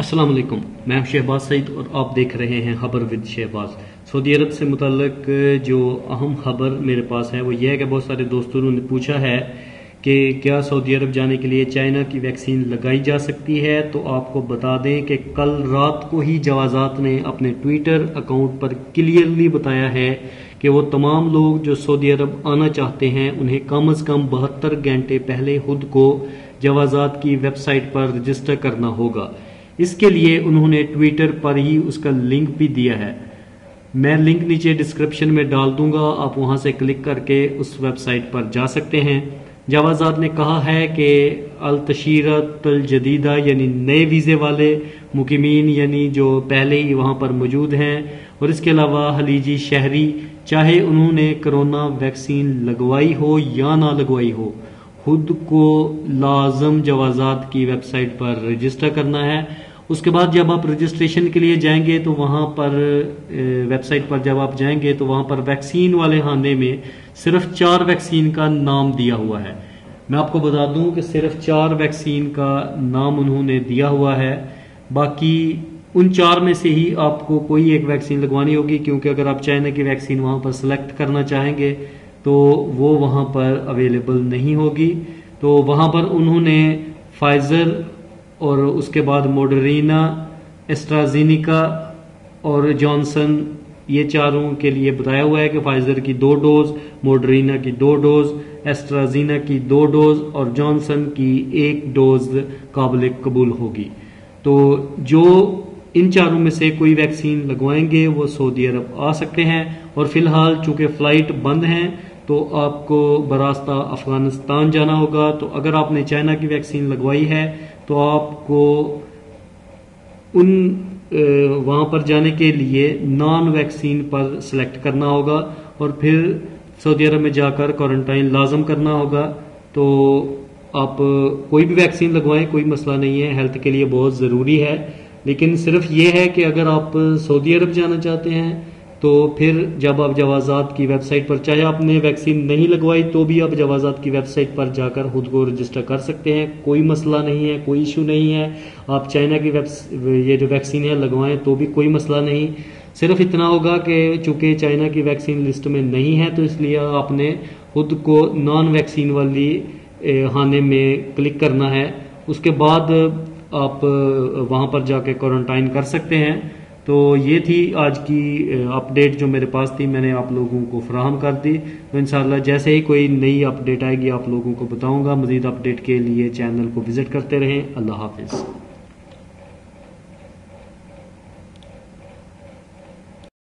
अस्सलाम वालेकुम, मैं शहबाज सईद और आप देख रहे हैं खबर विद शहबाज। सऊदी अरब से मुतल्लिक जो अहम खबर मेरे पास है वो ये है कि बहुत सारे दोस्तों ने पूछा है कि क्या सऊदी अरब जाने के लिए चाइना की वैक्सीन लगाई जा सकती है। तो आपको बता दें कि कल रात को ही जवाजात ने अपने ट्विटर अकाउंट पर क्लियरली बताया है कि वो तमाम लोग जो सऊदी अरब आना चाहते हैं उन्हें कम अज़ कम 72 घंटे पहले खुद को जवाजात की वेबसाइट पर रजिस्टर करना होगा। इसके लिए उन्होंने ट्विटर पर ही उसका लिंक भी दिया है। मैं लिंक नीचे डिस्क्रिप्शन में डाल दूंगा, आप वहां से क्लिक करके उस वेबसाइट पर जा सकते हैं। जवाजात ने कहा है कि अल तशीरत अल जदीदा यानी नए वीज़े वाले मुकीमीन यानी जो पहले ही वहां पर मौजूद हैं और इसके अलावा खलीजी शहरी, चाहे उन्होंने कोरोना वैक्सीन लगवाई हो या ना लगवाई हो, खुद को लाजम जवाजात की वेबसाइट पर रजिस्टर करना है। उसके बाद जब आप रजिस्ट्रेशन के लिए जाएंगे तो वहां पर वेबसाइट पर जब आप जाएंगे तो वहां पर वैक्सीन वाले खाने में सिर्फ 4 वैक्सीन का नाम दिया हुआ है। मैं आपको बता दूं कि सिर्फ 4 वैक्सीन का नाम उन्होंने दिया हुआ है। बाकी उन 4 में से ही आपको कोई एक वैक्सीन लगवानी होगी, क्योंकि अगर आप चाइना की वैक्सीन वहां पर सिलेक्ट करना चाहेंगे तो वो वहां पर अवेलेबल नहीं होगी। तो वहां पर उन्होंने फाइजर और उसके बाद मॉडर्ना, एस्ट्राजेनिका और जॉनसन, ये चारों के लिए बताया हुआ है कि फाइजर की 2 डोज, मॉडर्ना की 2 डोज, एस्ट्राजेनिका की 2 डोज और जॉनसन की 1 डोज काबिल कबूल होगी। तो जो इन चारों में से कोई वैक्सीन लगवाएंगे वो सऊदी अरब आ सकते हैं। और फिलहाल चूंकि फ्लाइट बंद हैं तो आपको बरास्ता अफगानिस्तान जाना होगा। तो अगर आपने चाइना की वैक्सीन लगवाई है तो आपको उन वहां पर जाने के लिए नॉन वैक्सीन पर सिलेक्ट करना होगा और फिर सऊदी अरब में जाकर क्वारंटाइन लाजम करना होगा। तो आप कोई भी वैक्सीन लगवाएं, कोई मसला नहीं है, हेल्थ के लिए बहुत ज़रूरी है। लेकिन सिर्फ ये है कि अगर आप सऊदी अरब जाना चाहते हैं तो फिर जब आप जवाजात की वेबसाइट पर, चाहे आपने वैक्सीन नहीं लगवाई तो भी आप जवाजात की वेबसाइट पर जाकर खुद को रजिस्टर कर सकते हैं, कोई मसला नहीं है, कोई इशू नहीं है। आप चाइना की ये जो वैक्सीन है लगवाएं तो भी कोई मसला नहीं। सिर्फ इतना होगा कि चूंकि चाइना की वैक्सीन लिस्ट में नहीं है तो इसलिए आपने खुद को नॉन वैक्सीन वाली खाने में क्लिक करना है। उसके बाद आप वहां पर जाके क्वारंटाइन कर सकते हैं। तो ये थी आज की अपडेट जो मेरे पास थी, मैंने आप लोगों को फराहम कर दी। तो इंशाल्लाह जैसे ही कोई नई अपडेट आएगी आप लोगों को बताऊंगा। मजीद अपडेट के लिए चैनल को विजिट करते रहें। अल्लाह हाफिज।